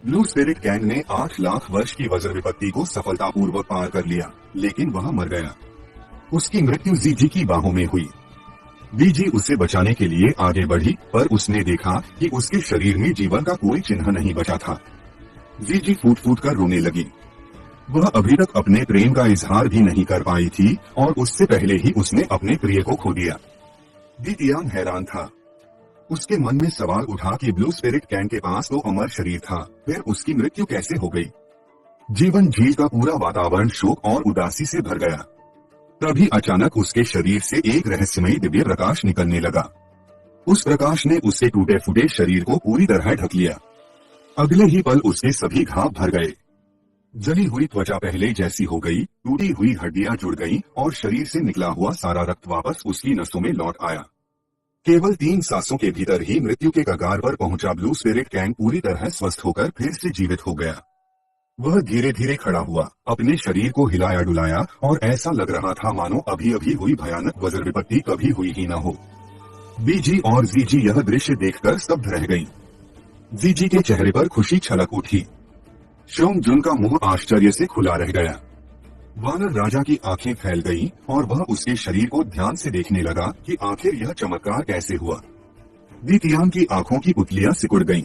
Blue spirit gang ने 8 लाख वर्ष की वज्र विपत्ति को सफलतापूर्वक पार कर लिया, लेकिन वह मर गया। उसकी मृत्यु जीजी की बाहों में हुई। बीजी उसे बचाने के लिए आगे बढ़ी, पर उसने देखा कि उसके शरीर में जीवन का कोई चिन्ह नहीं बचा था। जीजी फूट फूट कर रोने लगी। वह अभी तक अपने प्रेम का इजहार भी नहीं कर पाई थी और उससे पहले ही उसने अपने प्रिय को खो दिया। दी तियांग हैरान था। उसके मन में सवाल उठा कि ब्लू स्पिरिट गैंग के पास तो अमर शरीर था, फिर उसकी मृत्यु कैसे हो गई। जीवन झील का पूरा वातावरण शोक और उदासी से भर गया। तभी अचानक उसके शरीर से एक रहस्यमयी दिव्य प्रकाश निकलने लगा। उस प्रकाश ने उसके टूटे फूटे शरीर को पूरी तरह ढक लिया। अगले ही पल उसके सभी घाव भर गए। जली हुई त्वचा पहले जैसी हो गई, टूटी हुई हड्डियां जुड़ गईं और शरीर से निकला हुआ सारा रक्त वापस उसकी नसों में लौट आया। केवल 3 सांसों के भीतर ही मृत्यु के कगार पर पहुंचा ब्लू स्पिरिट गैंग पूरी तरह स्वस्थ होकर फिर से जीवित हो गया। वह धीरे धीरे खड़ा हुआ, अपने शरीर को हिलाया डुलाया और ऐसा लग रहा था मानो अभी अभी हुई भयानक वज्र विपत्ति कभी हुई ही न हो। बीजी और जीजी यह दृश्य देखकर स्तब्ध रह गईं। जीजी के चेहरे पर खुशी छलक उठी। शोंगजुन का मुंह आश्चर्य से खुला रह गया। वानर राजा की आंखें फैल गईं और वह उसके शरीर को ध्यान से देखने लगा कि आखिर यह चमत्कार कैसे हुआ। दी तियांग की आंखों की पुतलियां सिकुड़ गईं।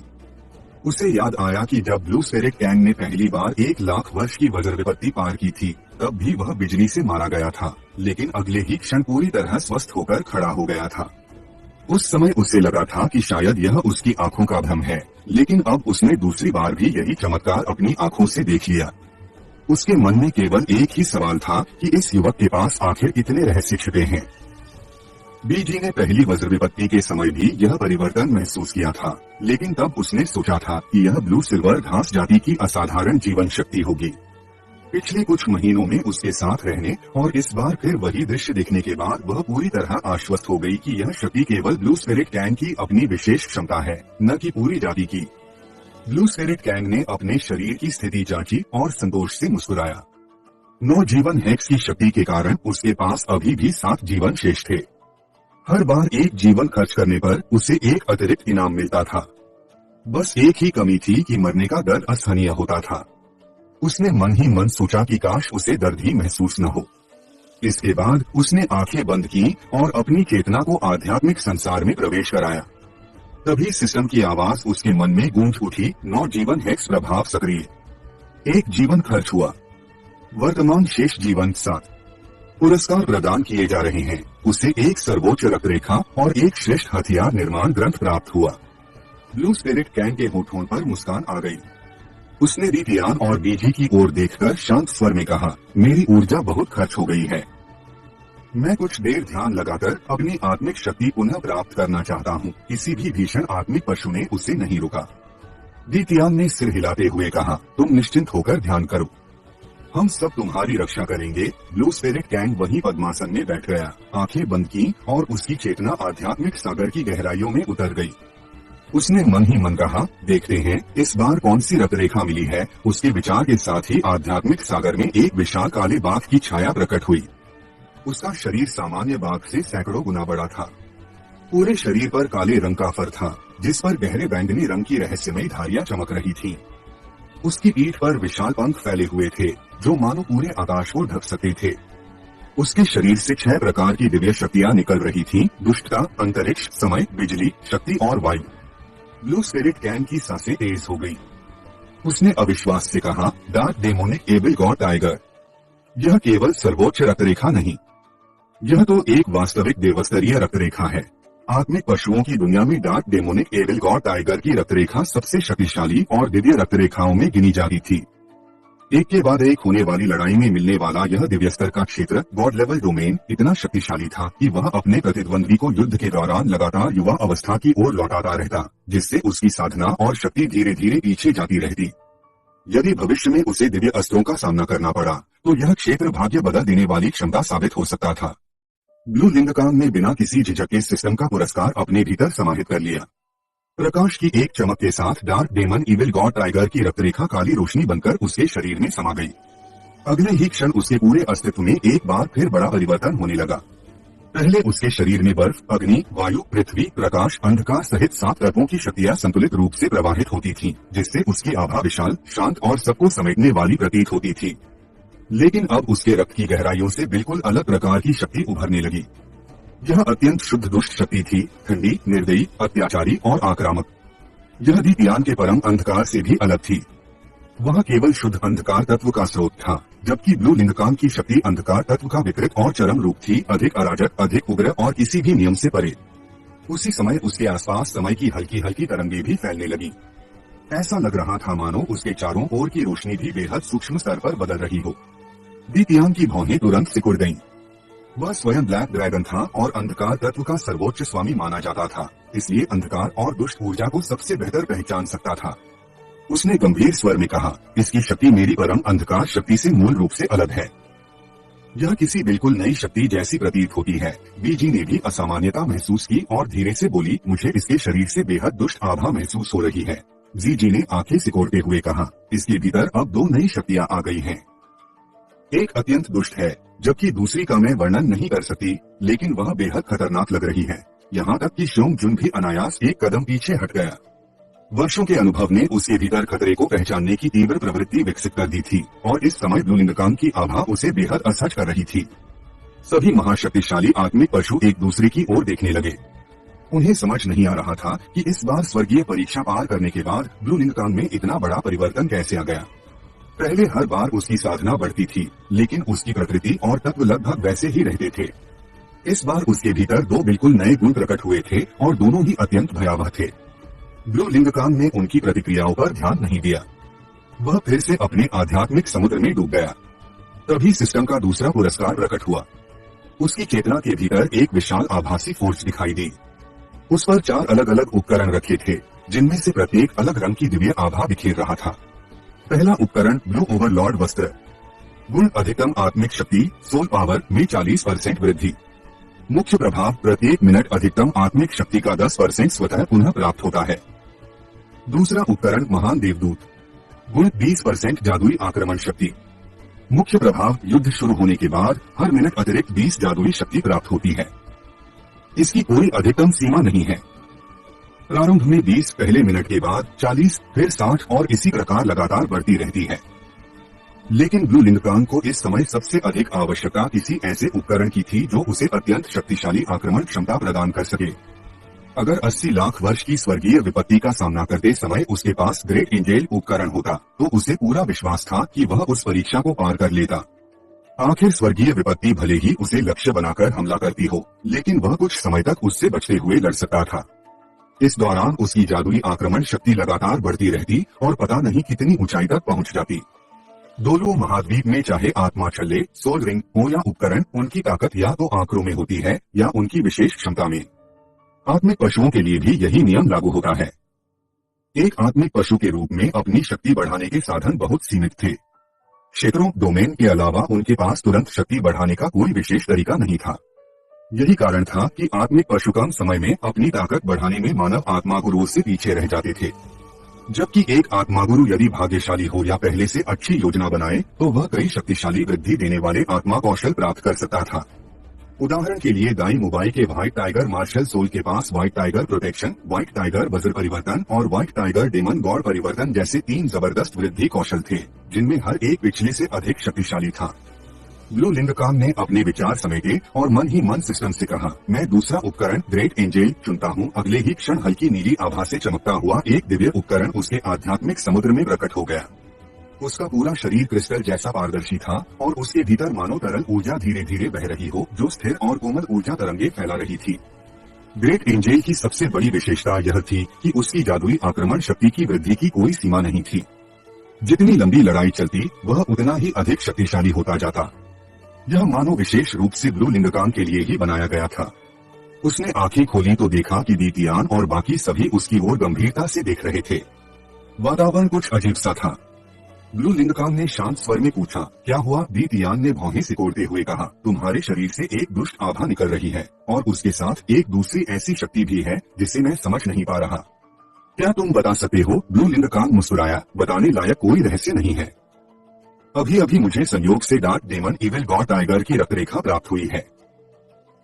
उसे याद आया कि जब ब्लू स्पिरिट गैंग ने पहली बार 1 लाख वर्ष की वज्र विपत्ति पार की थी, तब भी वह बिजली से मारा गया था, लेकिन अगले ही क्षण पूरी तरह स्वस्थ होकर खड़ा हो गया था। उस समय उसे लगा था कि शायद यह उसकी आंखों का भ्रम है, लेकिन अब उसने दूसरी बार भी यही चमत्कार अपनी आंखों से देख लिया। उसके मन में केवल एक ही सवाल था कि इस युवक के पास आखिर कितने रहस्य छिपे हैं। बीजी ने पहली वज्र विपत्ति के समय भी यह परिवर्तन महसूस किया था, लेकिन तब उसने सोचा था कि यह ब्लू सिल्वर घास जाति की असाधारण जीवन शक्ति होगी। पिछले कुछ महीनों में उसके साथ रहने और इस बार फिर वही दृश्य देखने के बाद वह पूरी तरह आश्वस्त हो गई कि यह शक्ति केवल ब्लू स्पिरिट गैंग की अपनी विशेष क्षमता है, न कि पूरी जाति की। ब्लू स्पिरिट गैंग ने अपने शरीर की स्थिति जांची और संतोष से मुस्कुराया। 9 जीवन हेक्स की शक्ति के कारण उसके पास अभी भी 7 जीवन शेष थे। हर बार 1 जीवन खर्च करने पर उसे एक अतिरिक्त इनाम मिलता था। बस एक ही कमी थी कि मरने का दर्द असहनीय होता था। उसने मन ही मन सोचा कि काश उसे दर्द ही महसूस न हो। इसके बाद उसने आंखें बंद की और अपनी चेतना को आध्यात्मिक संसार में प्रवेश कराया। तभी सिस्टम की आवाज उसके मन में गूंज उठी, 9 जीवन हेक्स प्रभाव सक्रिय। 1 जीवन खर्च हुआ। वर्तमान शेष जीवन 7। पुरस्कार प्रदान किए जा रहे हैं। उसे 1 सर्वोच्च रक्तरेखा और 1 श्रेष्ठ हथियार निर्माण ग्रंथ प्राप्त हुआ। ब्लू स्पिरिट गैंग के होठों पर मुस्कान आ गई। उसने दी तियांग और बीजी की ओर देखकर शांत स्वर में कहा, मेरी ऊर्जा बहुत खर्च हो गई है। मैं कुछ देर ध्यान लगाकर अपनी आत्मिक शक्ति पुनः प्राप्त करना चाहता हूँ। किसी भी भीषण आत्मिक पशु ने उसे नहीं रोका। दी तियांग ने सिर हिलाते हुए कहा, तुम निश्चिंत होकर ध्यान करो, हम सब तुम्हारी रक्षा करेंगे। ब्लू स्पिरिट गैंग वहीं पद्मासन में बैठ गया, आंखें बंद की और उसकी चेतना आध्यात्मिक सागर की गहराइयों में उतर गई। उसने मन ही मन कहा, देखते हैं इस बार कौन सी रक्तरेखा मिली है। उसके विचार के साथ ही आध्यात्मिक सागर में एक विशाल काले बाघ की छाया प्रकट हुई। उसका शरीर सामान्य बाघ से सैकड़ों गुना बड़ा था। पूरे शरीर पर काले रंग का फर था, जिस पर गहरे बैंगनी रंग की रहस्यमयी धारियां चमक रही थीं। उसकी पीठ पर विशाल पंख फैले हुए थे, जो मानो पूरे आकाश को ढक सकते थे। उसके शरीर से 6 प्रकार की दिव्य शक्तियां निकल रही थीं, दुष्टता, अंतरिक्ष, समय, बिजली, शक्ति और वायु। ब्लू स्पिरिट गैंग की सांसें तेज हो गई। उसने अविश्वास से कहा, dark demonic evil god tiger. यह केवल सर्वोच्च रक्तरेखा नहीं, यह तो एक वास्तविक देवस्तरीय रक्तरेखा है। आत्मिक पशुओं की दुनिया में dark demonic evil god tiger की रक्तरेखा सबसे शक्तिशाली और दिव्य रक्तरेखाओं में गिनी जाती थी। एक के बाद एक होने वाली लड़ाई में मिलने वाला यह दिव्य स्तर का क्षेत्र, गॉड लेवल डोमेन, इतना शक्तिशाली था कि वह अपने प्रतिद्वंदी को युद्ध के दौरान लगातार युवा अवस्था की ओर लौटाता रहता, जिससे उसकी साधना और शक्ति धीरे धीरे पीछे जाती रहती। यदि भविष्य में उसे दिव्य अस्त्रों का सामना करना पड़ा, तो यह क्षेत्र भाग्य बदल देने वाली क्षमता साबित हो सकता था। ब्लू लिंगकांग ने बिना किसी झिझक के सिस्टम का पुरस्कार अपने भीतर समाहित कर लिया। प्रकाश की एक चमक के साथ dark demon evil god tiger की रक्तरेखा काली रोशनी बनकर उसके शरीर में समा गई। अगले ही क्षण उसके पूरे अस्तित्व में एक बार फिर बड़ा परिवर्तन होने लगा। पहले उसके शरीर में बर्फ, अग्नि, वायु, पृथ्वी, प्रकाश, अंधकार सहित 7 तत्वों की शक्तियां संतुलित रूप से प्रवाहित होती थीं, जिससे उसकी आभा विशाल, शांत और सबको समेटने वाली प्रतीत होती थी। लेकिन अब उसके रक्त की गहराइयों से बिल्कुल अलग प्रकार की शक्ति उभरने लगी। यह अत्यंत शुद्ध दुष्ट शक्ति थी, ठंडी, निर्दयी, अत्याचारी और आक्रामक। यह दीपयान के परम अंधकार से भी अलग थी। वह केवल शुद्ध अंधकार तत्व का स्रोत था, जबकि ब्लू लिंगकान की शक्ति अंधकार तत्व का विकृत और चरम रूप थी, अधिक अराजक, अधिक उग्र और किसी भी नियम से परे। उसी समय उसके आसपास समय की हल्की हल्की तरंगे भी फैलने लगी। ऐसा लग रहा था मानो उसके चारों ओर की रोशनी भी बेहद सूक्ष्म स्तर पर बदल रही हो। दीपयान की भौहें तुरंत सिकुड़ गईं। वह स्वयं ब्लैक ड्रैगन था और अंधकार तत्व का सर्वोच्च स्वामी माना जाता था, इसलिए अंधकार और दुष्ट ऊर्जा को सबसे बेहतर पहचान सकता था। उसने गंभीर स्वर में कहा, इसकी शक्ति मेरी परम अंधकार शक्ति से मूल रूप से अलग है। यह किसी बिल्कुल नई शक्ति जैसी प्रतीत होती है। बीजी ने भी असामान्यता महसूस की और धीरे से बोली, मुझे इसके शरीर से बेहद दुष्ट आभा महसूस हो रही है। जीजी ने आंखें सिकोड़ते हुए कहा, इसके भीतर अब 2 नई शक्तियां आ गई हैं। एक अत्यंत दुष्ट है, जबकि दूसरी का मैं वर्णन नहीं कर सकती, लेकिन वह बेहद खतरनाक लग रही है। यहाँ तक कि शोंग जुन भी अनायास एक कदम पीछे हट गया। वर्षों के अनुभव ने उसके भीतर खतरे को पहचानने की तीव्र प्रवृत्ति विकसित कर दी थी और इस समय ब्लू लिंगकान की आभा उसे बेहद असहज कर रही थी। सभी महाशक्तिशाली आत्मिक पशु एक दूसरे की ओर देखने लगे। उन्हें समझ नहीं आ रहा था कि इस बार स्वर्गीय परीक्षा पार करने के बाद ब्लू लिंगकान में इतना बड़ा परिवर्तन कैसे आ गया। पहले हर बार उसकी साधना बढ़ती थी, लेकिन उसकी प्रकृति और तत्व लगभग वैसे ही रहते थे। इस बार उसके भीतर 2 बिल्कुल नए गुण प्रकट हुए थे और दोनों ही अत्यंत भयावह थे। ब्लू लिंगकान ने उनकी प्रतिक्रियाओं पर ध्यान नहीं दिया। वह फिर से अपने आध्यात्मिक समुद्र में डूब गया। तभी सिस्टम का दूसरा पुरस्कार प्रकट हुआ। उसकी चेतना के भीतर एक विशाल आभासी फोर्स दिखाई दी। उस पर 4 अलग अलग उपकरण रखे थे, जिनमें से प्रत्येक अलग रंग की दिव्य आभा बिखेर रहा था। पहला उपकरण ब्लू ओवरलॉर्ड वस्त्र। गुण अधिकतम आत्मिक शक्ति, सोल पावर में 40% वृद्धि। मुख्य प्रभाव, प्रत्येक मिनट अधिकतम आत्मिक शक्ति का 10% स्वतः पुनः प्राप्त होता है। दूसरा उपकरण महान देवदूत। गुण 20% जादुई आक्रमण शक्ति। मुख्य प्रभाव, युद्ध शुरू होने के बाद हर मिनट अतिरिक्त 20 जादुई शक्ति प्राप्त होती है। इसकी कोई अधिकतम सीमा नहीं है। प्रारंभ में 20, पहले मिनट के बाद 40, फिर 60 और इसी प्रकार लगातार बढ़ती रहती है। लेकिन ब्लू लिंगकान को इस समय सबसे अधिक आवश्यकता किसी ऐसे उपकरण की थी जो उसे अत्यंत शक्तिशाली आक्रमण क्षमता प्रदान कर सके। अगर 80 लाख वर्ष की स्वर्गीय विपत्ति का सामना करते समय उसके पास ग्रेट एंजेल उपकरण होता, तो उसे पूरा विश्वास था कि वह उस परीक्षा को पार कर लेता। आखिर स्वर्गीय विपत्ति भले ही उसे लक्ष्य बनाकर हमला करती हो, लेकिन वह कुछ समय तक उससे बचते हुए लड़ सकता था। इस दौरान उसकी जादुई आक्रमण शक्ति लगातार बढ़ती रहती और पता नहीं कितनी ऊंचाई तक पहुंच जाती। दोलो महाद्वीप में चाहे आत्मा छल्ले, सोल रिंग हो या उपकरण, उनकी ताकत या तो आंकड़ों में होती है या उनकी विशेष क्षमता में। आत्मिक पशुओं के लिए भी यही नियम लागू होता है। एक आत्मिक पशु के रूप में अपनी शक्ति बढ़ाने के साधन बहुत सीमित थे। क्षेत्रों, डोमेन के अलावा उनके पास तुरंत शक्ति बढ़ाने का कोई विशेष तरीका नहीं था। यही कारण था कि आत्मिक पशु कम समय में अपनी ताकत बढ़ाने में मानव आत्मा गुरुओं से पीछे रह जाते थे। जबकि एक आत्मा गुरु यदि भाग्यशाली हो या पहले से अच्छी योजना बनाए, तो वह कई शक्तिशाली वृद्धि देने वाले आत्मा कौशल प्राप्त कर सकता था। उदाहरण के लिए दाई मुबाई के व्हाइट टाइगर मार्शल सोल के पास white tiger protection, white tiger वज्र परिवर्तन और व्हाइट टाइगर डेमन गॉड परिवर्तन जैसे 3 जबरदस्त वृद्धि कौशल थे, जिनमें हर एक पिछले से अधिक शक्तिशाली था। ब्लू लिंगकान ने अपने विचार समेटे और मन ही मन सिस्टम से कहा, मैं दूसरा उपकरण ग्रेट एंजेल चुनता हूँ। अगले ही क्षण हल्की नीली आभा से चमकता हुआ एक दिव्य उपकरण उसके आध्यात्मिक समुद्र में प्रकट हो गया। उसका पूरा शरीर क्रिस्टल जैसा पारदर्शी था और उसके भीतर मानो तरल ऊर्जा धीरे धीरे बह रही हो, जो स्थिर और कोमल ऊर्जा तरंगे फैला रही थी। ग्रेट एंजेल की सबसे बड़ी विशेषता यह थी कि उसकी जादुई आक्रमण शक्ति की वृद्धि की कोई सीमा नहीं थी। जितनी लंबी लड़ाई चलती, वह उतना ही अधिक शक्तिशाली होता जाता। यह मानो विशेष रूप से ब्लू लिंगकान के लिए ही बनाया गया था। उसने आंखें खोली तो देखा कि दीतियान और बाकी सभी उसकी ओर गंभीरता से देख रहे थे। वातावरण कुछ अजीब सा था। ब्लू लिंगकान ने शांत स्वर में पूछा, क्या हुआ? दीतियान ने भौहें सिकोड़ते हुए कहा, तुम्हारे शरीर से एक दुष्ट आभा निकल रही है और उसके साथ एक दूसरी ऐसी शक्ति भी है जिसे मैं समझ नहीं पा रहा। क्या तुम बता सकते हो? ब्लू लिंगकान मुस्कुराया, बताने लायक कोई रहस्य नहीं है। अभी अभी मुझे संयोग से dark demon evil god tiger की रक्तरेखा प्राप्त हुई है।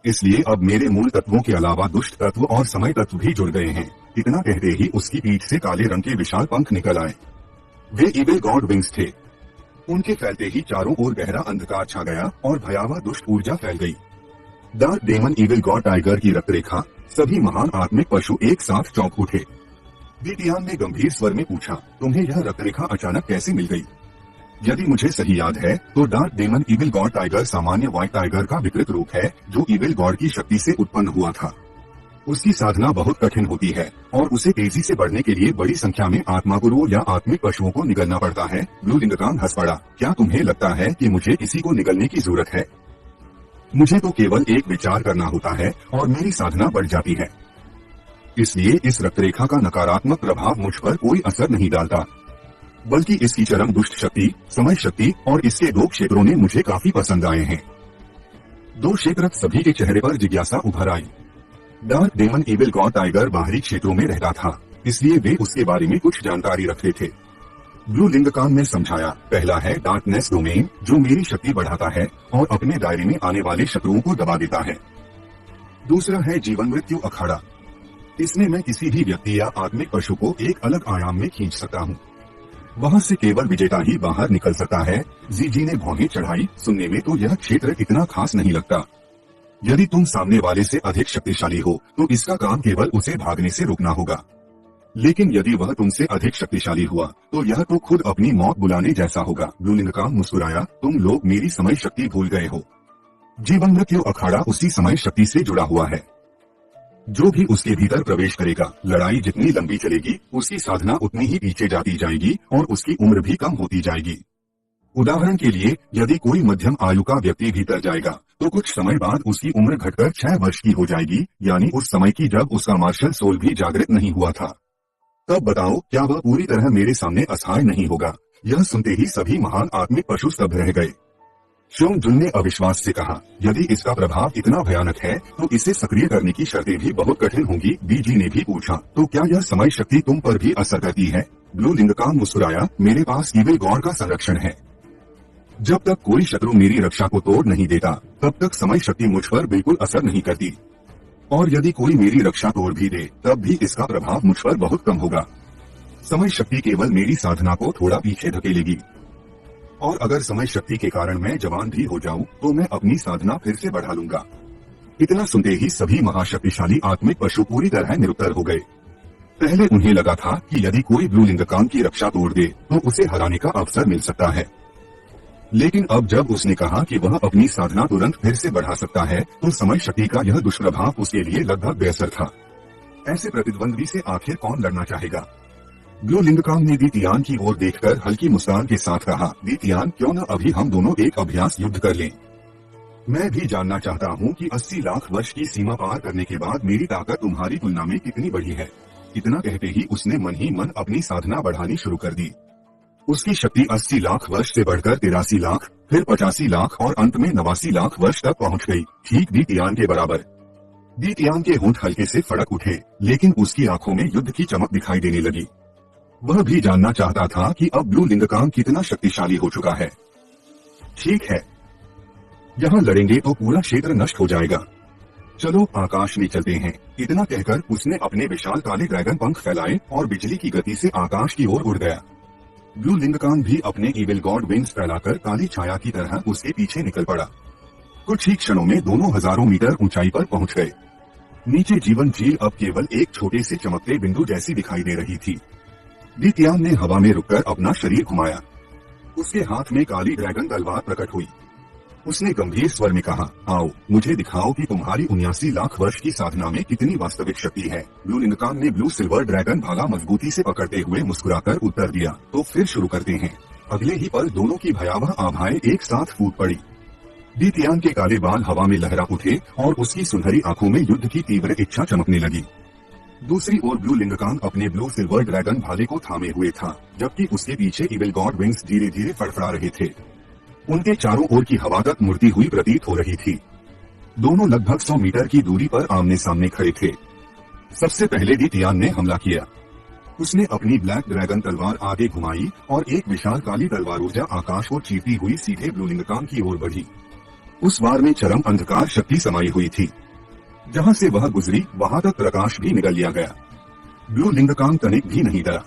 इसलिए अब मेरे मूल तत्वों के अलावा दुष्ट तत्व और समय तत्व भी जुड़ गए हैं। इतना कहते ही उसकी पीठ से काले रंग के विशाल पंख निकल आए। वे इविल गॉड विंग्स थे। उनके फैलते ही चारों ओर गहरा अंधकार छा गया और भयावह दुष्ट ऊर्जा फैल गई। Dark demon evil god tiger की रक्तरेखा, सभी महान आत्मिक पशु एक साथ चौंक उठे। दीतियान ने गंभीर स्वर में पूछा, तुम्हें यह रक्तरेखा अचानक कैसे मिल गई? यदि मुझे सही याद है तो dark demon evil god tiger सामान्य व्हाइट टाइगर का विकृत रूप है जो इविल गॉड की शक्ति से उत्पन्न हुआ था। उसकी साधना बहुत कठिन होती है और उसे तेजी से बढ़ने के लिए बड़ी संख्या में आत्मागुरुओं या आत्मिक पशुओं को निगलना पड़ता है। ब्लू लिंगकांग हंस पड़ा। क्या तुम्हें लगता है कि मुझे किसी को निगलने की जरूरत है? मुझे तो केवल एक विचार करना होता है और मेरी साधना बढ़ जाती है। इसलिए इस रक्तरेखा का नकारात्मक प्रभाव मुझ पर कोई असर नहीं डालता, बल्कि इसकी चरम दुष्ट शक्ति, समय शक्ति और इसके 2 क्षेत्रों ने मुझे काफी पसंद आए हैं। 2 क्षेत्र सभी के चेहरे पर जिज्ञासा उभर आई। Dark demon evil god tiger बाहरी क्षेत्रों में रहता था, इसलिए वे उसके बारे में कुछ जानकारी रखते थे। ब्लू लिंगकांग ने समझाया, पहला है डार्कनेस डोमेन जो मेरी शक्ति बढ़ाता है और अपने दायरे में आने वाले शत्रुओं को दबा देता है। दूसरा है जीवन मृत्यु अखाड़ा। इसमें मैं किसी भी व्यक्ति या आत्मिक पशु को एक अलग आयाम में खींच सकता हूँ। वहाँ से केवल विजेता ही बाहर निकल सकता है। जी ने भौहें चढ़ाई। सुनने में तो यह क्षेत्र इतना खास नहीं लगता। यदि तुम सामने वाले से अधिक शक्तिशाली हो तो इसका काम केवल उसे भागने से रोकना होगा, लेकिन यदि वह तुमसे अधिक शक्तिशाली हुआ तो यह तो खुद अपनी मौत बुलाने जैसा होगा। ब्लू लिंगकांग मुस्कुराया, तुम लोग मेरी समय शक्ति भूल गए हो। जीवन मृत्यु अखाड़ा उसी समय शक्ति से जुड़ा हुआ है। जो भी उसके भीतर प्रवेश करेगा, लड़ाई जितनी लंबी चलेगी उसकी साधना उतनी ही पीछे जाती जाएगी और उसकी उम्र भी कम होती जाएगी। उदाहरण के लिए, यदि कोई मध्यम आयु का व्यक्ति भीतर जाएगा तो कुछ समय बाद उसकी उम्र घटकर 6 वर्ष की हो जाएगी, यानी उस समय की जब उसका मार्शल सोल भी जागृत नहीं हुआ था। तब बताओ, क्या वह पूरी तरह मेरे सामने असहाय नहीं होगा? यह सुनते ही सभी महान आत्मिक पशु स्तब्ध रह गए। शोंग जुन ने अविश्वास से कहा, यदि इसका प्रभाव इतना भयानक है तो इसे सक्रिय करने की शर्तें भी बहुत कठिन होंगी। बीजी ने भी पूछा, तो क्या यह समय शक्ति तुम पर भी असर करती है? ब्लू लिंगकांग मुस्कुराया, मेरे पास इविल गॉड का संरक्षण है। जब तक कोई शत्रु मेरी रक्षा को तोड़ नहीं देता तब तक समय शक्ति मुझ पर बिल्कुल असर नहीं करती, और यदि कोई मेरी रक्षा तोड़ भी दे तब भी इसका प्रभाव मुझ पर बहुत कम होगा। समय शक्ति केवल मेरी साधना को थोड़ा पीछे धकेलेगी, और अगर समय शक्ति के कारण मैं जवान भी हो जाऊं तो मैं अपनी साधना फिर से बढ़ा लूंगा। इतना सुनते ही सभी महाशक्तिशाली आत्मिक पशु पूरी तरह निरुत्तर हो गए। पहले उन्हें लगा था कि यदि कोई ब्लू लिंगकांग की रक्षा तोड़ दे तो उसे हराने का अवसर मिल सकता है, लेकिन अब जब उसने कहा कि वह अपनी साधना तुरंत फिर से बढ़ा सकता है तो समय शक्ति का यह दुष्प्रभाव उसके लिए लगभग बेअसर था। ऐसे प्रतिद्वंद्वी से आखिर कौन लड़ना चाहेगा? ब्लू लिंगकांग ने दीतियान की ओर देखकर हल्की मुस्कान के साथ कहा, दीतियान, क्यों न अभी हम दोनों एक अभ्यास युद्ध कर लें? मैं भी जानना चाहता हूँ कि 80 लाख वर्ष की सीमा पार करने के बाद मेरी ताकत तुम्हारी तुलना में कितनी बढ़ी है। इतना कहते ही उसने मन ही मन अपनी साधना बढ़ानी शुरू कर दी। उसकी शक्ति 80 लाख वर्ष से बढ़कर 83 लाख, फिर 85 लाख और अंत में 89 लाख वर्ष तक पहुंच गई, ठीक दीतियान के बराबर। दीतियान के होंठ हल्के से फड़क उठे, लेकिन उसकी आंखों में युद्ध की चमक दिखाई देने लगी। वह भी जानना चाहता था कि अब ब्लू लिंगकांग कितना शक्तिशाली हो चुका है। ठीक है, यहाँ लड़ेंगे तो पूरा क्षेत्र नष्ट हो जाएगा। चलो आकाश में चलते हैं। इतना कहकर उसने अपने विशाल काले ड्रैगन पंख फैलाए और बिजली की गति से आकाश की ओर उड़ गया। ब्लू लिंगकांग भी अपने इविल गॉड विंग्स फैलाकर काली छाया की तरह उसके पीछे निकल पड़ा। कुछ ही क्षणों में दोनों हजारों मीटर ऊंचाई पर पहुंच गए। नीचे जीवन झील अब केवल एक छोटे से चमकते बिंदु जैसी दिखाई दे रही थी। दीतियान ने हवा में रुककर अपना शरीर घुमाया। उसके हाथ में काली ड्रैगन तलवार प्रकट हुई। उसने गंभीर स्वर में कहा, आओ मुझे दिखाओ कि तुम्हारी 79 लाख वर्ष की साधना में कितनी वास्तविक शक्ति है। ब्लू लिंगकांग ने ब्लू सिल्वर ड्रैगन भाला मजबूती से पकड़ते हुए मुस्कुराकर उत्तर दिया, तो फिर शुरू करते हैं। अगले ही पल दोनों की भयावह आभाएं एक साथ फूट पड़ी। दीतियान के काले बाल हवा में लहरा उठे और उसकी सुनहरी आंखों में युद्ध की तीव्र इच्छा चमकने लगी। दूसरी ओर ब्लू लिंगकांग अपने ब्लू सिल्वर ड्रैगन भाले को थामे हुए था, जबकि उसके पीछे इविल गॉड विंग्स धीरे धीरे फड़फड़ा रहे थे। उनके चारों ओर की हवा तक मुड़ती हुई प्रतीत हो रही थी। दोनों लगभग 100 मीटर की दूरी पर आमने सामने खड़े थे। सबसे पहले दीतियान ने हमला किया। उसने अपनी ब्लैक ड्रैगन तलवार आगे घुमाई और एक विशाल काली तलवार ऊर्जा आकाश को चीरती हुई सीधे ब्लू लिंगकांग की ओर बढ़ी। उस वार में चरम अंधकार शक्ति समाई हुई थी। जहाँ से वह गुजरी वहाँ तक प्रकाश भी निगल लिया गया। ब्लू लिंगकांग तनिक भी नहीं डरा।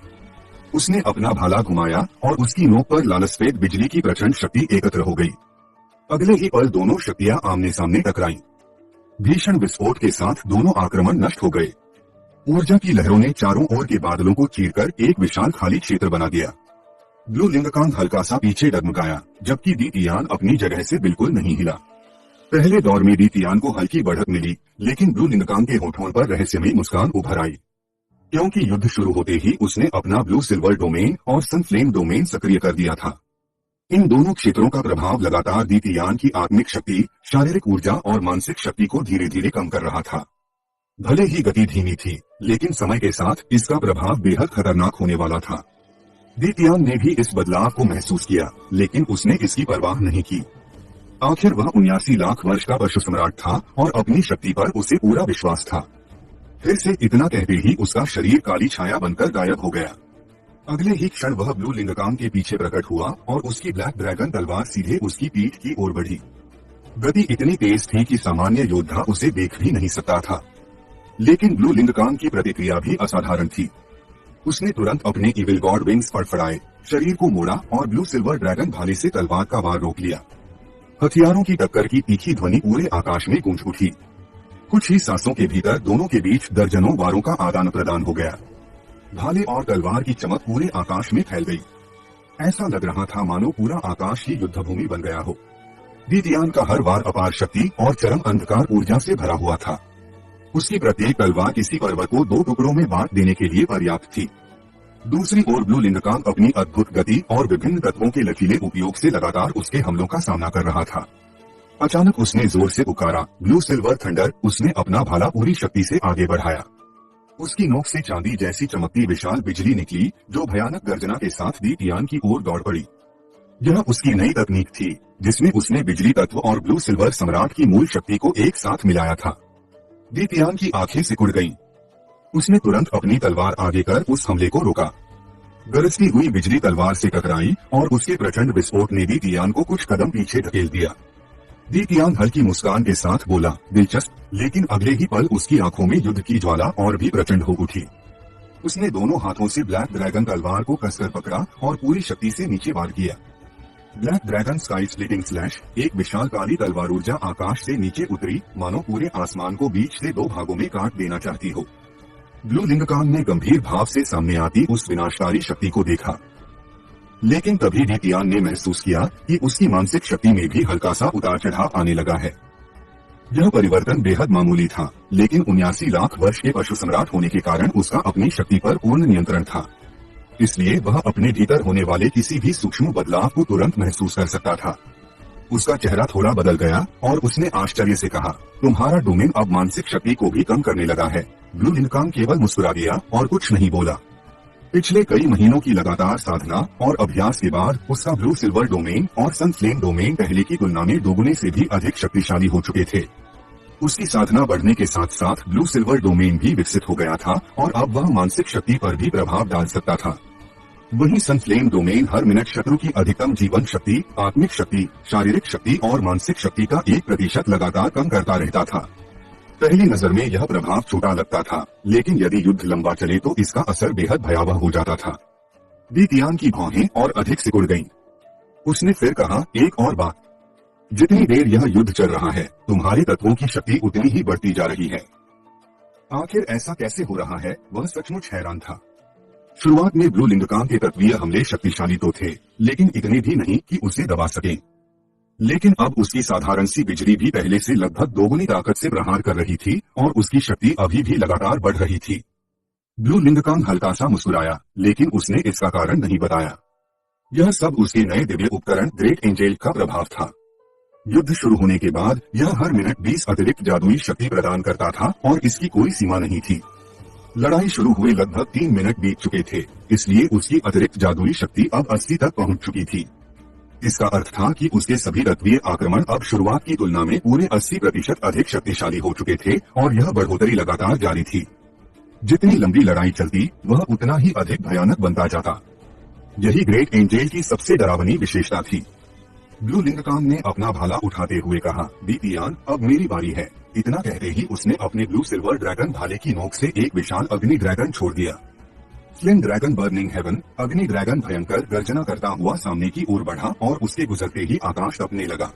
उसने अपना भाला घुमाया और उसकी नोक पर लालसफेद बिजली की प्रचंड शक्ति एकत्र हो गई। अगले ही पल दोनों शक्तियां आमने सामने टकराईं। भीषण विस्फोट के साथ दोनों आक्रमण नष्ट हो गए। ऊर्जा की लहरों ने चारों ओर के बादलों को चीरकर एक विशाल खाली क्षेत्र बना दिया। ब्लू लिंगकांग हल्का सा पीछे डगमगाया, जबकि दीतियान अपनी जगह से बिल्कुल नहीं हिला। पहले दौर में दीतियान को हल्की बढ़त मिली, लेकिन ब्लू लिंगकांग के होठों पर रहस्यमयी मुस्कान उभर आई, क्योंकि युद्ध शुरू होते ही उसने अपना ब्लू सिल्वर डोमेन और सनफ्लेम डोमेन सक्रिय कर दिया था। इन दोनों क्षेत्रों का प्रभाव लगातार दीतियान की आत्मिक शक्ति, शारीरिक ऊर्जा और मानसिक शक्ति को धीरे धीरे कम कर रहा था। भले ही गति धीमी थी, लेकिन समय के साथ इसका प्रभाव बेहद खतरनाक होने वाला था। दीतियान ने भी इस बदलाव को महसूस किया, लेकिन उसने इसकी परवाह नहीं की। आखिर वह 79 लाख वर्ष का पशु सम्राट था और अपनी शक्ति पर उसे पूरा विश्वास था। फिर से इतना कहते ही उसका शरीर काली छाया बनकर गायब हो गया। अगले ही क्षण वह ब्लू लिंगकांग के पीछे प्रकट हुआ और उसकी ब्लैक ड्रैगन तलवार सीधे उसकी पीठ की ओर बढ़ी। गति इतनी तेज थी कि सामान्य योद्धा उसे देख भी नहीं सकता था, लेकिन ब्लू लिंगकांग की प्रतिक्रिया भी असाधारण थी। उसने तुरंत अपने इविल गॉड विंग्स फड़फड़ाए, शरीर को मोड़ा और ब्लू सिल्वर ड्रैगन भाले से तलवार का वार रोक लिया। हथियारों की टक्कर की तीखी ध्वनि पूरे आकाश में गूंज उठी। कुछ ही सांसों के भीतर दोनों के बीच दर्जनों वारों का आदान प्रदान हो गया। भाले और तलवार की चमक पूरे आकाश में फैल गई। ऐसा लग रहा था मानो पूरा आकाश ही युद्ध भूमि बन गया हो। दीतियान का हर वार अपार शक्ति और चरम अंधकार ऊर्जा से भरा हुआ था। उसकी प्रत्येक तलवार किसी पर्वत को 2 टुकड़ों में बांट देने के लिए पर्याप्त थी। दूसरी ओर ब्लू लिंगकांग अपनी अद्भुत गति और विभिन्न तत्वों के लचीले उपयोग से लगातार उसके हमलों का सामना कर रहा था। अचानक उसने जोर से पुकारा, ब्लू सिल्वर थंडर। उसने अपना भाला पूरी शक्ति से आगे बढ़ाया। उसकी नोक से चांदी जैसी चमकती विशाल बिजली निकली, जो भयानक गर्जना के साथ दीतियान की ओर दौड़ पड़ी। यह उसकी नई तकनीक थी, जिसमें उसने बिजली तत्व और ब्लू सिल्वर सम्राट की मूल शक्ति को एक साथ मिलाया था। दीतियान की आंखें सिकुड़ गईं। उसने तुरंत अपनी तलवार आगे कर उस हमले को रोका। गरजती हुई बिजली तलवार से टकराई और उसके प्रचंड विस्फोट ने दीतियान को कुछ कदम पीछे धकेल दिया। दीतियान हल्की मुस्कान के साथ बोला, दिलचस्प। लेकिन अगले ही पल उसकी आंखों में युद्ध की ज्वाला और भी प्रचंड हो उठी। उसने दोनों हाथों से ब्लैक ड्रैगन तलवार को कसकर पकड़ा और पूरी शक्ति से नीचे वार किया। Black dragon sky splitting slash. एक विशाल काली तलवार ऊर्जा आकाश से नीचे उतरी, मानो पूरे आसमान को बीच से 2 भागों में काट देना चाहती हो। ब्लू लिंगकांग ने गंभीर भाव से सामने आती उस विनाशकारी शक्ति को देखा, लेकिन तभी दीतियान ने महसूस किया कि उसकी मानसिक शक्ति में भी हल्का सा उतार चढ़ाव आने लगा है। यह परिवर्तन बेहद मामूली था, लेकिन 79 लाख वर्ष के पशु सम्राट होने के कारण उसका अपनी शक्ति पर पूर्ण नियंत्रण था। इसलिए वह अपने भीतर होने वाले किसी भी सूक्ष्म बदलाव को तुरंत महसूस कर सकता था। उसका चेहरा थोड़ा बदल गया और उसने आश्चर्य से कहा, तुम्हारा डोमेन अब मानसिक शक्ति को भी कम करने लगा है। ब्लू लिंगकांग केवल मुस्कुरा दिया और कुछ नहीं बोला। पिछले कई महीनों की लगातार साधना और अभ्यास के बाद उसका ब्लू सिल्वर डोमेन और सनफ्लेम डोमेन पहले की तुलना में दोगुने से भी अधिक शक्तिशाली हो चुके थे। उसकी साधना बढ़ने के साथ साथ ब्लू सिल्वर डोमेन भी विकसित हो गया था और अब वह मानसिक शक्ति पर भी प्रभाव डाल सकता था। वहीं सनफ्लेम डोमेन हर मिनट शत्रु की अधिकतम जीवन शक्ति, आत्मिक शक्ति, शारीरिक शक्ति और मानसिक शक्ति का 1% लगातार कम करता रहता था। पहली नजर में यह प्रभाव छोटा लगता था, लेकिन यदि युद्ध लंबा चले तो इसका असर बेहद भयावह हो जाता था। दीतियान की भौहें और अधिक सिकुड़ गईं। उसने फिर कहा, एक और बात, जितनी देर यह युद्ध चल रहा है, तुम्हारे तत्वों की शक्ति उतनी ही बढ़ती जा रही है। आखिर ऐसा कैसे हो रहा है? वह सचमुच हैरान था। शुरुआत में ब्लू लिंगकांग के तत्वीय हमले शक्तिशाली तो थे, लेकिन इतने भी नहीं कि उसे दबा सकें। लेकिन अब उसकी साधारण सी बिजली भी पहले से लगभग दोगुनी ताकत से प्रहार कर रही थी और उसकी शक्ति अभी भी लगातार बढ़ रही थी। ब्लू लिंगकांग हल्का सा मुस्कुराया, लेकिन उसने इसका कारण नहीं बताया। यह सब उसके नए दिव्य उपकरण ग्रेट एंजेल का प्रभाव था। युद्ध शुरू होने के बाद यह हर मिनट 20 अतिरिक्त जादुई शक्ति प्रदान करता था और इसकी कोई सीमा नहीं थी। लड़ाई शुरू हुए लगभग 3 मिनट बीत चुके थे, इसलिए उसकी अतिरिक्त जादुई शक्ति अब 80 तक पहुंच चुकी थी। इसका अर्थ था कि उसके सभी तत्वीय आक्रमण अब शुरुआत की तुलना में पूरे 80% अधिक शक्तिशाली हो चुके थे और यह बढ़ोतरी लगातार जारी थी। जितनी लंबी लड़ाई चलती, वह उतना ही अधिक भयानक बनता जाता। यही ग्रेट एंजेल की सबसे डरावनी विशेषता थी। ब्लू लिंगकांग ने अपना भाला उठाते हुए कहा, दीतियान, अब मेरी बारी है। इतना कहते ही उसने अपने ब्लू सिल्वर ड्रैगन भाले की नोक से एक विशाल अग्नि ड्रैगन छोड़ दिया। फ्लेम ड्रैगन बर्निंग हेवन, अग्नि ड्रैगन भयंकर गर्जना करता हुआ सामने की ओर बढ़ा और उसके गुजरते ही आकाश तपने लगा।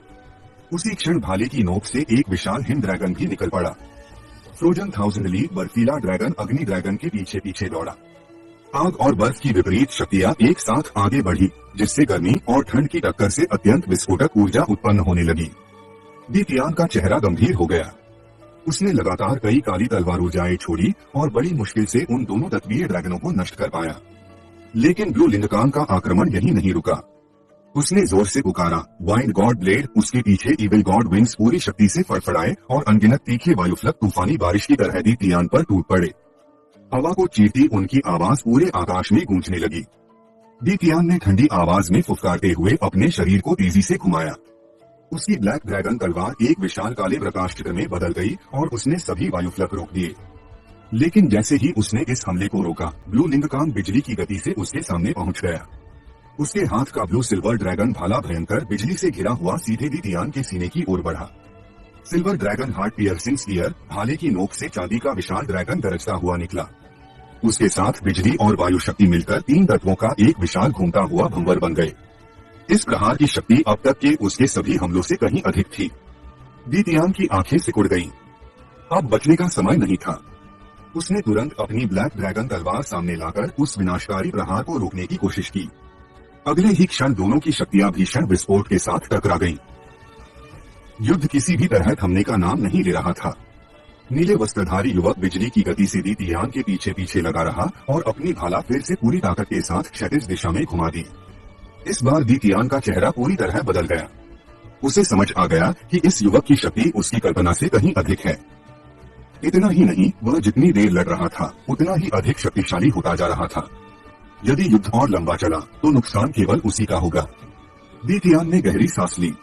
उसी क्षण भाले की नोक से एक विशाल हिम ड्रैगन भी निकल पड़ा। फ्रोजन 1000 लीग बर्फीला ड्रैगन अग्नि ड्रैगन के पीछे पीछे दौड़ा। आग और बर्फ की विपरीत शक्तियां एक साथ आगे बढ़ी, जिससे गर्मी और ठंड की टक्कर से अत्यंत विस्फोटक ऊर्जा उत्पन्न होने लगी। दीतियान का चेहरा गंभीर हो गया। उसने लगातार कई काली तलवार ऊर्जाएं छोड़ी और बड़ी मुश्किल से उन दोनों तत्वीय ड्रैगनों को नष्ट कर पाया। लेकिन ब्लू लिंगकांग का आक्रमण यहीं नहीं रुका। उसने जोर से पुकारा, वाइल्ड गॉड ब्लेड। उसके पीछे इविल गॉड विंग्स पूरी शक्ति से फड़फड़ाए और अनगिनत तीखे वायुफ्लक तूफानी बारिश की तरह दीतियान पर टूट पड़े। हवा को चीरती उनकी आवाज पूरे आकाश में गूंजने लगी। दीतियान ने ठंडी आवाज में फुफकारते हुए अपने शरीर को तेजी से घुमाया। उसकी ब्लैक ड्रैगन तलवार एक विशाल काले प्रकाश चित्र में बदल गई और उसने सभी वायुफ्लक रोक दिए। लेकिन जैसे ही उसने इस हमले को रोका, ब्लू लिंगकांग बिजली की गति से उसके सामने पहुंच गया। उसके हाथ का ब्लू सिल्वर ड्रैगन भाला भयंकर बिजली से घिरा हुआ सीधे दीतियान के सीने की ओर बढ़ा। Silver dragon heart piercing spear, भाले की नोक से चांदी का विशाल ड्रैगन गरजता हुआ निकला। उसके साथ बिजली और वायु शक्ति मिलकर 3 तत्वों का एक विशाल घूमता हुआ भंवर बन गए। इस प्रहार की शक्ति अब तक के उसके सभी हमलों से कहीं अधिक थी। दीतियान की आंखें सिकुड़ गईं। अब बचने का समय नहीं था। उसने तुरंत अपनी ब्लैक ड्रैगन तलवार सामने लाकर उस विनाशकारी प्रहार को रोकने की कोशिश की। अगले ही क्षण दोनों की शक्तियां भीषण विस्फोट के साथ टकरा गईं। युद्ध किसी भी तरह थमने का नाम नहीं ले रहा था। नीले वस्त्रधारी युवक बिजली की गति से दीतियान के पीछे पीछे लगा रहा और अपनी भाला फिर से पूरी ताकत के साथ क्षैतिज दिशा में घुमा दी। इस बार दीतियान का चेहरा पूरी तरह बदल गया। उसे समझ आ गया कि इस युवक की शक्ति उसकी कल्पना से कहीं अधिक है। इतना ही नहीं, वह जितनी देर लड़ रहा था उतना ही अधिक शक्तिशाली होता जा रहा था। यदि युद्ध और लंबा चला तो नुकसान केवल उसी का होगा। दीतियान ने गहरी सांस ली।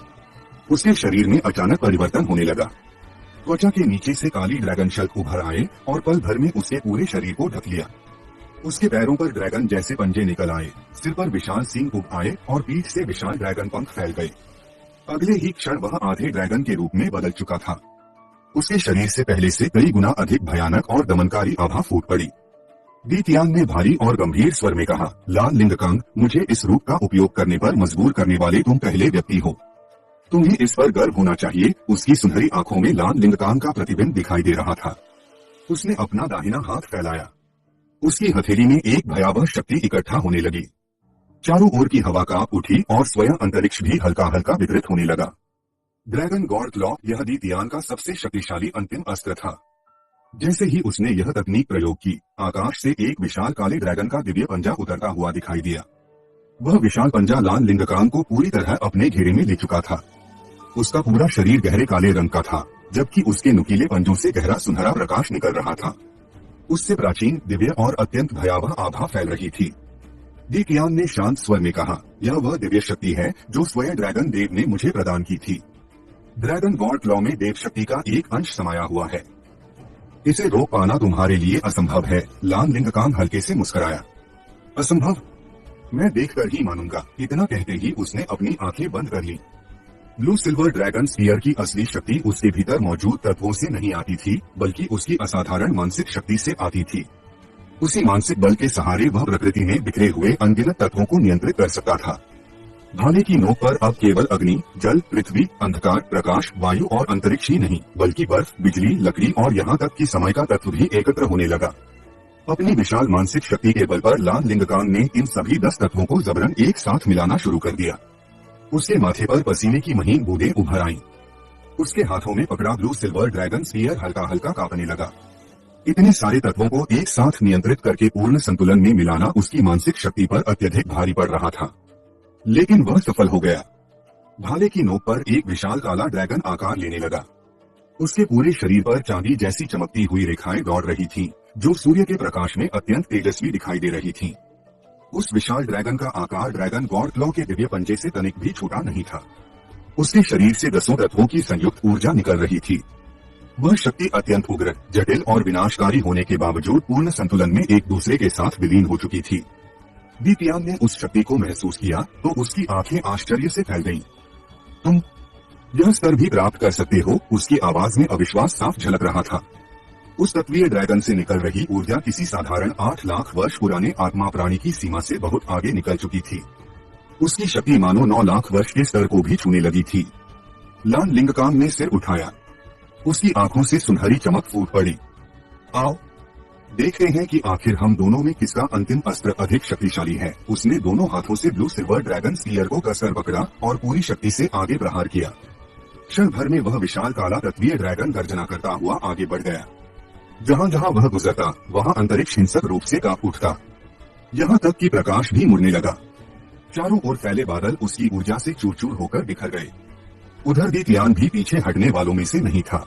उसके शरीर में अचानक परिवर्तन होने लगा। त्वचा के नीचे से काली ड्रैगन शल्क उभर आए और पल भर में उसके पूरे शरीर को ढक लिया। उसके पैरों पर ड्रैगन जैसे पंजे निकल आए, सिर पर विशाल सींग उग आए और पीठ से विशाल ड्रैगन पंख फैल गए। अगले ही क्षण वह आधे ड्रैगन के रूप में बदल चुका था। उसके शरीर से पहले से कई गुना अधिक भयानक और दमनकारी आभा फूट पड़ी। दीतियान ने भारी और गंभीर स्वर में कहा, लाल लिंगकांग, मुझे इस रूप का उपयोग करने पर मजबूर करने वाले तुम पहले व्यक्ति हो। तुम्हें इस पर गर्व होना चाहिए। उसकी सुनहरी आंखों में लाल लिंगकांग का प्रतिबिंब दिखाई दे रहा था। उसने अपना दाहिना हाथ फैलाया। उसकी हथेली में एक भयावह शक्ति इकट्ठा होने लगी। चारों ओर की हवा कांप उठी और स्वयं अंतरिक्ष भी हल्का हल्का विकृत होने लगा। ड्रैगन गॉड क्लॉ, यह दीतियान का सबसे शक्तिशाली अंतिम अस्त्र था। जैसे ही उसने यह तकनीक प्रयोग की, आकाश से एक विशाल काले ड्रैगन का दिव्य पंजा उतरता हुआ दिखाई दिया। वह विशाल पंजा लाल लिंगकांग को पूरी तरह अपने घेरे में ले चुका था। उसका पूरा शरीर गहरे काले रंग का था, जबकि उसके नुकीले पंजों से गहरा सुनहरा प्रकाश निकल रहा था। उससे प्राचीन, दिव्य और अत्यंत भयावह आभा फैल रही थी। दीतियान ने शांत स्वर में कहा, यह वह दिव्य शक्ति है जो स्वयं ड्रैगन देव ने मुझे प्रदान की थी। ड्रैगन गॉड क्लॉ में देव शक्ति का एक अंश समाया हुआ है। इसे रोक पाना तुम्हारे लिए असंभव है। लाल लिंगकांग हल्के से मुस्कुराया। असंभव? मैं देखकर ही मानूंगा। इतना कहते ही उसने अपनी आंखें बंद कर ली। ब्लू सिल्वर ड्रैगन स्पीयर की असली शक्ति उसके भीतर मौजूद तत्वों से नहीं आती थी, बल्कि उसकी असाधारण मानसिक शक्ति से आती थी। उसी मानसिक बल के सहारे वह प्रकृति में बिखरे हुए अनगिनत तत्वों को नियंत्रित कर सकता था। भाले की नोक पर अब केवल अग्नि, जल, पृथ्वी, अंधकार, प्रकाश, वायु और अंतरिक्ष ही नहीं, बल्कि बर्फ, बिजली, लकड़ी और यहाँ तक कि समय का तत्व भी एकत्र होने लगा। अपनी विशाल मानसिक शक्ति के बल पर लाल लिंगकांग ने इन सभी 10 तत्वों को जबरन एक साथ मिलाना शुरू कर दिया। उसके माथे पर पसीने की महीन बूंदें उभर आईं। उसके हाथों में पकड़ा ब्लू सिल्वर ड्रैगन स्पीयर हल्का हल्का कांपने लगा। इतने सारे तत्वों को एक साथ नियंत्रित करके पूर्ण संतुलन में मिलाना उसकी मानसिक शक्ति पर अत्यधिक भारी पड़ रहा था, लेकिन वह सफल हो गया। भाले की नोक पर एक विशाल काला ड्रैगन आकार लेने लगा। उसके पूरे शरीर पर चांदी जैसी चमकती हुई रेखाएं दौड़ रही थीं, जो सूर्य के प्रकाश में अत्यंत तेजस्वी दिखाई दे रही थीं। उस विशाल ड्रैगन का आकार ड्रैगन गॉड क्लॉ के दिव्य पंजे से तनिक भी छोटा नहीं था। उसके शरीर से 10 तत्वों की संयुक्त ऊर्जा निकल रही थी। वह शक्ति अत्यंत उग्र, जटिल और विनाशकारी होने के बावजूद पूर्ण संतुलन में एक दूसरे के साथ विलीन हो चुकी थी। दीतियान ने उस शक्ति को महसूस किया तो उसकी आंखें आश्चर्य से फैल गईं। तुम यह स्तर भी प्राप्त कर सकते हो। उसकी आवाज में अविश्वास साफ झलक रहा था। उस तत्वीय ड्रैगन से निकल रही ऊर्जा किसी साधारण 8 लाख वर्ष पुराने आत्मा प्राणी की सीमा से बहुत आगे निकल चुकी थी। उसकी शक्ति मानो 9 लाख वर्ष के स्तर को भी छूने लगी थी। लान लिंगकांग ने सिर उठाया। उसकी आंखों से सुनहरी चमक फूट पड़ी। आओ देखते हैं कि आखिर हम दोनों में किसका अंतिम अस्त्र अधिक शक्तिशाली है। उसने दोनों हाथों से ब्लू सिल्वर ड्रैगन स्पीयर को कसकर पकड़ा और पूरी शक्ति से आगे प्रहार किया। क्षण भर में वह विशाल काला तत्वीय ड्रैगन गर्जना करता हुआ आगे बढ़ गया। जहाँ जहाँ वह गुजरता वहाँ अंतरिक्ष हिंसक रूप से कांप उठता, यहाँ तक कि प्रकाश भी मुड़ने लगा। चारों ओर फैले बादल उसकी ऊर्जा से चूर चूर होकर बिखर गए। उधर दीतियान भी पीछे हटने वालों में से नहीं था।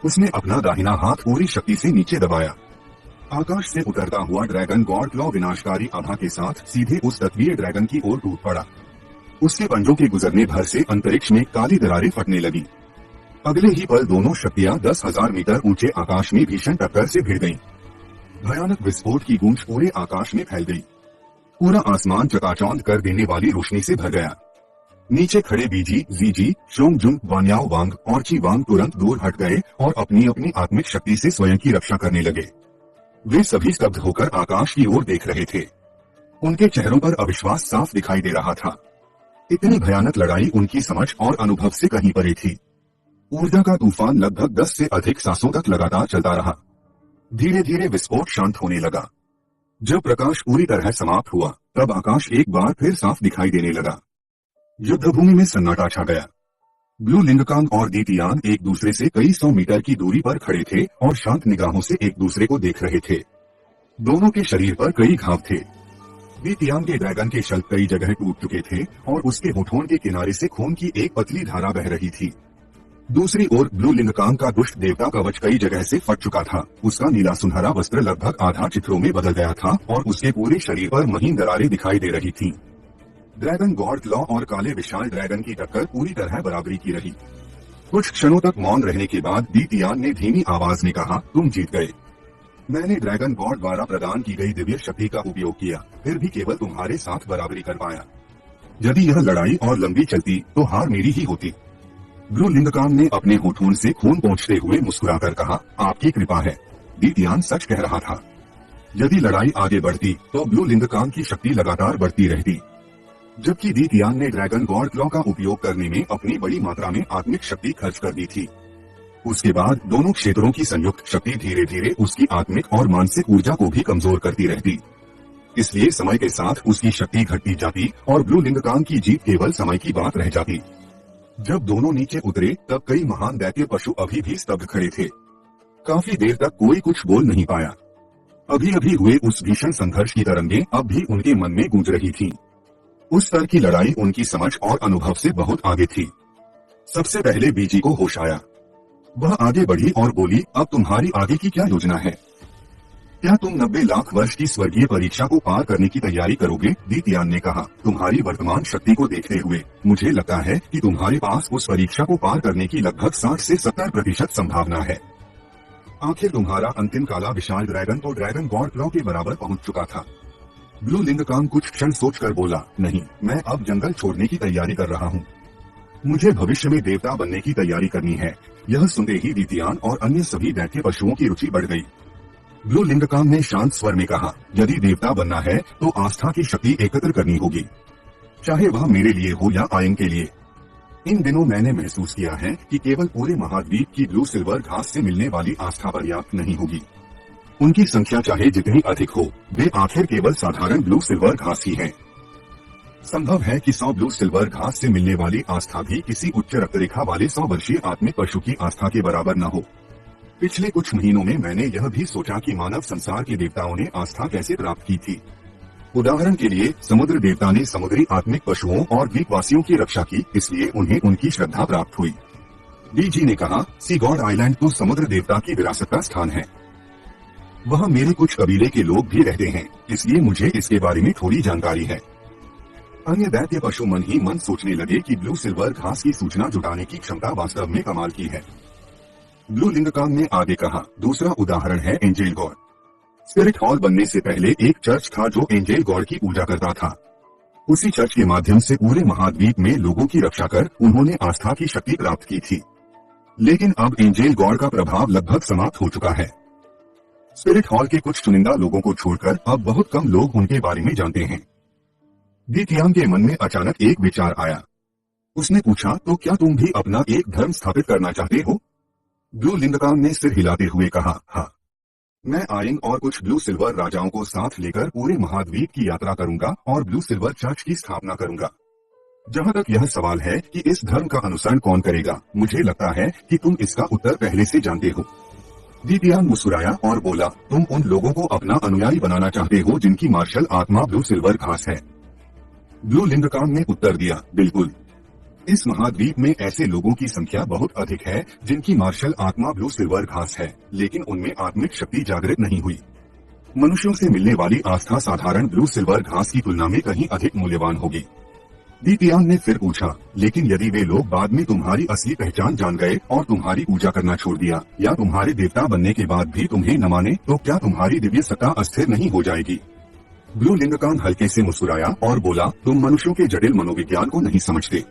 उसने अपना दाहिना हाथ पूरी शक्ति से नीचे दबाया। आकाश से उतरता हुआ ड्रैगन गॉड क्लॉ विनाशकारी आभा के साथ सीधे उस तत्वीय ड्रैगन की ओर टूट पड़ा। उसके पंजों के गुजरने भर से अंतरिक्ष में काली दरारें फटने लगी। अगले ही पल दोनों शक्तियां 10,000 मीटर ऊंचे आकाश में भीषण टक्कर से भिड़ गईं। भयानक विस्फोट की गूंज पूरे आकाश में फैल गई। पूरा आसमान चकाचौंध कर देने वाली रोशनी से भर गया। नीचे खड़े बीजी, जीजी, शोंगजुंग, वान्याओ वांग और ची वांग तुरंत दूर हट गए और अपनी अपनी आत्मिक शक्ति से स्वयं की रक्षा करने लगे। वे सभी स्तब्ध होकर आकाश की ओर देख रहे थे। उनके चेहरों पर अविश्वास साफ दिखाई दे रहा था। इतनी भयानक लड़ाई उनकी समझ और अनुभव से कहीं परे थी। ऊर्जा का तूफान लगभग 10 से अधिक सांसों तक लगातार चलता रहा। धीरे धीरे विस्फोट शांत होने लगा। जब प्रकाश पूरी तरह समाप्त हुआ तब आकाश एक बार फिर साफ दिखाई देने लगा। युद्धभूमि में सन्नाटा छा गया। ब्लू लिंगकांग और दीतियान एक दूसरे से कई 100 मीटर की दूरी पर खड़े थे और शांत निगाहों से एक दूसरे को देख रहे थे। दोनों के शरीर पर कई घाव थे। दीतियान के ड्रैगन के शल्क कई जगह टूट चुके थे और उसके होठों के किनारे से खून की एक पतली धारा बह रही थी। दूसरी ओर ब्लू लिंगकांग का दुष्ट देवता कवच कई जगह से फट चुका था। उसका नीला सुनहरा वस्त्र लगभग आधा चित्रों में बदल गया था और उसके पूरे शरीर पर महीन दरारें दिखाई दे रही थीं। ड्रैगन गॉड क्लॉ और काले विशाल ड्रैगन की टक्कर पूरी तरह बराबरी की रही। कुछ क्षणों तक मौन रहने के बाद दीतियान ने धीमी आवाज में कहा, तुम जीत गए। मैंने ड्रैगन गॉड द्वारा प्रदान की गई दिव्य शक्ति का उपयोग किया, फिर भी केवल तुम्हारे साथ बराबरी कर पाया। यदि यह लड़ाई और लंबी चलती तो हार मेरी ही होती। ब्लू लिंगकांग ने अपने होठों से खून पोंछते हुए मुस्कुराकर कहा, आपकी कृपा है। दीतियान सच कह रहा था। यदि लड़ाई आगे बढ़ती तो ब्लू लिंगकांग की शक्ति लगातार बढ़ती रहती, जबकि दीतियान ने ड्रैगन गॉड क्लॉ का उपयोग करने में अपनी बड़ी मात्रा में आत्मिक शक्ति खर्च कर दी थी। उसके बाद दोनों क्षेत्रों की संयुक्त शक्ति धीरे धीरे उसकी आत्मिक और मानसिक ऊर्जा को भी कमजोर करती रहती। इसलिए समय के साथ उसकी शक्ति घटती जाती और ब्लू लिंगकांग की जीत केवल समय की बात रह जाती। जब दोनों नीचे उतरे तब कई महान दैत्य पशु अभी भी स्तब्ध खड़े थे। काफी देर तक कोई कुछ बोल नहीं पाया। अभी अभी हुए उस भीषण संघर्ष की तरंगें अब भी उनके मन में गूंज रही थीं। उस स्तर की लड़ाई उनकी समझ और अनुभव से बहुत आगे थी। सबसे पहले बीजी को होश आया। वह आगे बढ़ी और बोली, अब तुम्हारी आगे की क्या योजना है? क्या तुम 90 लाख वर्ष की स्वर्गीय परीक्षा को पार करने की तैयारी करोगे? दीतियान ने कहा, तुम्हारी वर्तमान शक्ति को देखते हुए मुझे लगता है कि तुम्हारे पास उस परीक्षा को पार करने की लगभग 60 से 70% संभावना है। आखिर तुम्हारा अंतिम काला विशाल ड्रैगन तो ड्रैगन गॉड क्लॉ के बराबर पहुंच चुका था। ब्लू लिंगकांग कुछ क्षण सोचकर बोला, नहीं, मैं अब जंगल छोड़ने की तैयारी कर रहा हूँ। मुझे भविष्य में देवता बनने की तैयारी करनी है। यह सुनते ही दीतियान और अन्य सभी दैत्य पशुओं की रुचि बढ़ गई। ब्लू लिंगकांग ने शांत स्वर में कहा, यदि देवता बनना है तो आस्था की शक्ति एकत्र करनी होगी, चाहे वह मेरे लिए हो या आयन के लिए। इन दिनों मैंने महसूस किया है कि केवल पूरे महाद्वीप की ब्लू सिल्वर घास से मिलने वाली आस्था पर्याप्त नहीं होगी। उनकी संख्या चाहे जितनी अधिक हो, वे आखिर केवल साधारण ब्लू सिल्वर घास ही है। संभव है कि 100 ब्लू सिल्वर घास से मिलने वाली आस्था भी किसी उच्च रक्तरेखा वाले 100 वर्षीय आत्मिक पशु की आस्था के बराबर न हो। पिछले कुछ महीनों में मैंने यह भी सोचा कि मानव संसार के देवताओं ने आस्था कैसे प्राप्त की थी। उदाहरण के लिए समुद्र देवता ने समुद्री आत्मिक पशुओं और द्वीपवासियों की रक्षा की, इसलिए उन्हें उनकी श्रद्धा प्राप्त हुई। बीजी ने कहा, सी गॉड आइलैंड तो समुद्र देवता की विरासत का स्थान है। वहाँ मेरे कुछ कबीले के लोग भी रहते हैं, इसलिए मुझे इसके बारे में थोड़ी जानकारी है। अन्य दैत्य पशु मन ही मन सोचने लगे कि ब्लू सिल्वर घास की सूचना जुटाने की क्षमता वास्तव में कमाल की है। ब्लू लिंगकांग ने आगे कहा, दूसरा उदाहरण है एंजेल गॉड। स्पिरिट हॉल बनने से पहले एक चर्च था जो एंजेल गॉड की पूजा करता था। उसी चर्च के माध्यम से पूरे महाद्वीप में लोगों की रक्षा कर उन्होंने आस्था की शक्ति प्राप्त की थी। लेकिन अब एंजेल गॉड का प्रभाव लगभग समाप्त हो चुका है। स्पिरिट हॉल के कुछ चुनिंदा लोगों को छोड़कर अब बहुत कम लोग उनके बारे में जानते हैं। दी तियान के मन में अचानक एक विचार आया। उसने पूछा, तो क्या तुम भी अपना एक धर्म स्थापित करना चाहते हो? ब्लू लिंगकांग ने सिर हिलाते हुए कहा, हाँ, मैं आयिंग और कुछ ब्लू सिल्वर राजाओं को साथ लेकर पूरे महाद्वीप की यात्रा करूंगा और ब्लू सिल्वर चर्च की स्थापना करूंगा। जहां तक यह सवाल है कि इस धर्म का अनुसरण कौन करेगा, मुझे लगता है कि तुम इसका उत्तर पहले से जानते हो। दी तियान मुस्कुराया और बोला, तुम उन लोगों को अपना अनुयायी बनाना चाहते हो जिनकी मार्शल आत्मा ब्लू सिल्वर घास है। ब्लू लिंगकांग ने उत्तर दिया, बिल्कुल। इस महाद्वीप में ऐसे लोगों की संख्या बहुत अधिक है जिनकी मार्शल आत्मा ब्लू सिल्वर घास है, लेकिन उनमें आत्मिक शक्ति जागृत नहीं हुई। मनुष्यों से मिलने वाली आस्था साधारण ब्लू सिल्वर घास की तुलना में कहीं अधिक मूल्यवान होगी। दी तियान ने फिर पूछा, लेकिन यदि वे लोग बाद में तुम्हारी असली पहचान जान गए और तुम्हारी पूजा करना छोड़ दिया या तुम्हारे देवता बनने के बाद भी तुम्हें न माने, तो क्या तुम्हारी दिव्य सत्ता अस्थिर नहीं हो जाएगी? ब्लू लिंगकांग हल्के से मुस्कुराया और बोला, तुम मनुष्यों के जटिल मनोविज्ञान को नहीं समझते।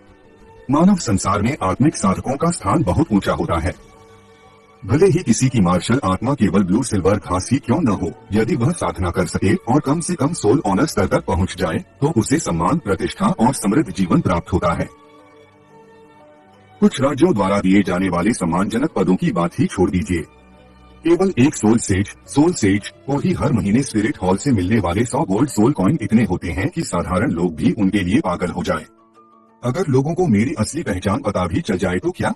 मानव संसार में आत्मिक साधकों का स्थान बहुत ऊंचा होता है। भले ही किसी की मार्शल आत्मा केवल ब्लू सिल्वर घास ही क्यों न हो, यदि वह साधना कर सके और कम से कम सोल ऑनर स्तर तक पहुंच जाए तो उसे सम्मान, प्रतिष्ठा और समृद्ध जीवन प्राप्त होता है। कुछ राज्यों द्वारा दिए जाने वाले सम्मानजनक पदों की बात ही छोड़ दीजिए। केवल एक सोल सेज को ही हर महीने स्पिरिट हॉल से मिलने वाले 100 गोल्ड सोल कॉइन इतने होते हैं कि साधारण लोग भी उनके लिए पागल हो जाए। अगर लोगों को मेरी असली पहचान पता भी चल जाए तो क्या?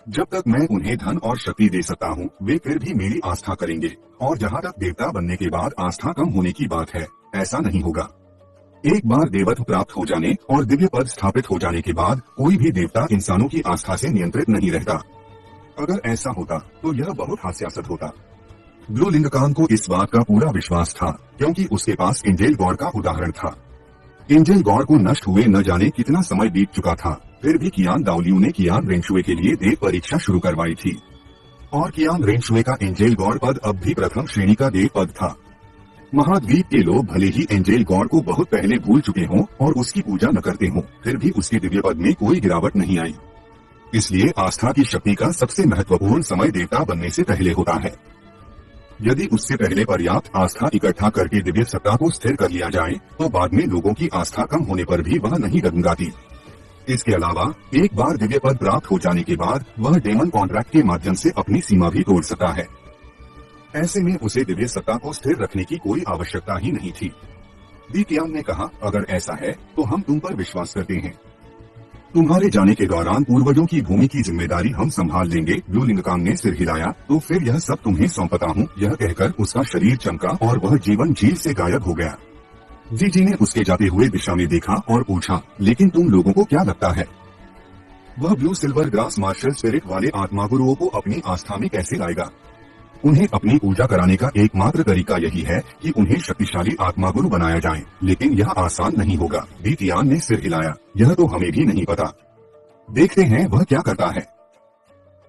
जब तक मैं उन्हें धन और शक्ति दे सकता हूँ, वे फिर भी मेरी आस्था करेंगे। और जहाँ तक देवता बनने के बाद आस्था कम होने की बात है, ऐसा नहीं होगा। एक बार देवत्व प्राप्त हो जाने और दिव्य पद स्थापित हो जाने के बाद कोई भी देवता इंसानों की आस्था से नियंत्रित नहीं रहता। अगर ऐसा होता तो यह बहुत हास्यास्पद होता। ब्लू लिंगकांग को इस बात का पूरा विश्वास था, क्योंकि उसके पास एंजेल गॉड का उदाहरण था। एंजेल गॉड को नष्ट हुए न जाने कितना समय बीत चुका था, फिर भी कियान दाओलियू ने कियान रेंगशुए के लिए देव परीक्षा शुरू करवाई थी। और कियान रेंगशुए का एंजेल गॉड पद अब भी प्रथम श्रेणी का देव पद था। महाद्वीप के लोग भले ही एंजेल गॉड को बहुत पहले भूल चुके हों और उसकी पूजा न करते हों, फिर भी उसके दिव्य पद में कोई गिरावट नहीं आई। इसलिए आस्था की शक्ति का सबसे महत्वपूर्ण समय देवता बनने से पहले होता है। यदि उससे पहले पर्याप्त आस्था इकट्ठा करके दिव्य सत्ता को स्थिर कर लिया जाए तो बाद में लोगों की आस्था कम होने पर भी वह नहीं डगमगाती। इसके अलावा एक बार दिव्य पद प्राप्त हो जाने के बाद वह डेमन कॉन्ट्रैक्ट के माध्यम से अपनी सीमा भी तोड़ सकता है। ऐसे में उसे दिव्य सत्ता को स्थिर रखने की कोई आवश्यकता ही नहीं थी। दी तियान ने कहा, अगर ऐसा है तो हम तुम पर विश्वास करते हैं। तुम्हारे जाने के दौरान पूर्वजों की भूमि की जिम्मेदारी हम संभाल लेंगे। ब्लू लिंगकांग ने सिर हिलाया, तो फिर यह सब तुम्हें सौंपता हूँ। यह कहकर उसका शरीर चमका और वह जीवन झील से गायब हो गया। जी ने उसके जाते हुए दिशा में देखा और पूछा, लेकिन तुम लोगों को क्या लगता है, वह blue silver grass martial spirit वाले आत्मागुरुओं को अपनी आस्था में कैसे लाएगा? उन्हें अपनी पूजा कराने का एकमात्र तरीका यही है कि उन्हें शक्तिशाली आत्मागुरु बनाया जाए, लेकिन यह आसान नहीं होगा। दी तियान ने सिर हिलाया, यह तो हमें भी नहीं पता। देखते हैं वह क्या करता है।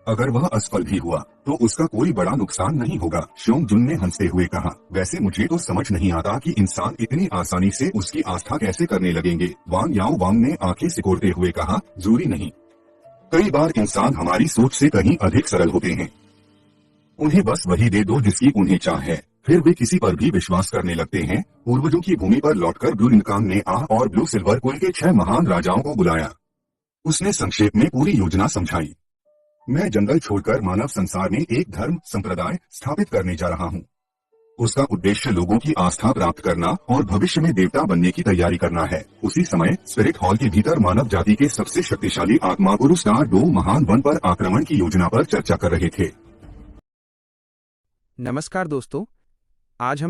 अगर वह असफल भी हुआ तो उसका कोई बड़ा नुकसान नहीं होगा। श्योंग जुन ने हंसते हुए कहा, वैसे मुझे तो समझ नहीं आता कि इंसान इतनी आसानी से उसकी आस्था कैसे करने लगेंगे। वांग याओ वांग ने आंखें सिकोड़ते हुए कहा, जरूरी नहीं। कई बार इंसान हमारी सोच से कहीं अधिक सरल होते हैं। उन्हें बस वही दे दो जिसकी उन्हें चाह है, फिर वे किसी पर भी विश्वास करने लगते हैं। पूर्वजों की भूमि पर लौटकर ब्लू लिंगकांग ने और ब्लू सिल्वर कुल के 6 महान राजाओं को बुलाया। उसने संक्षेप में पूरी योजना समझाई। मैं जंगल छोड़कर मानव संसार में एक धर्म संप्रदाय स्थापित करने जा रहा हूँ। उसका उद्देश्य लोगों की आस्था प्राप्त करना और भविष्य में देवता बनने की तैयारी करना है। उसी समय स्पिरिट हॉल के भीतर मानव जाति के सबसे शक्तिशाली आत्मागुरु स्टार 2 महान वन पर आक्रमण की योजना पर चर्चा कर रहे थे। नमस्कार दोस्तों, आज हम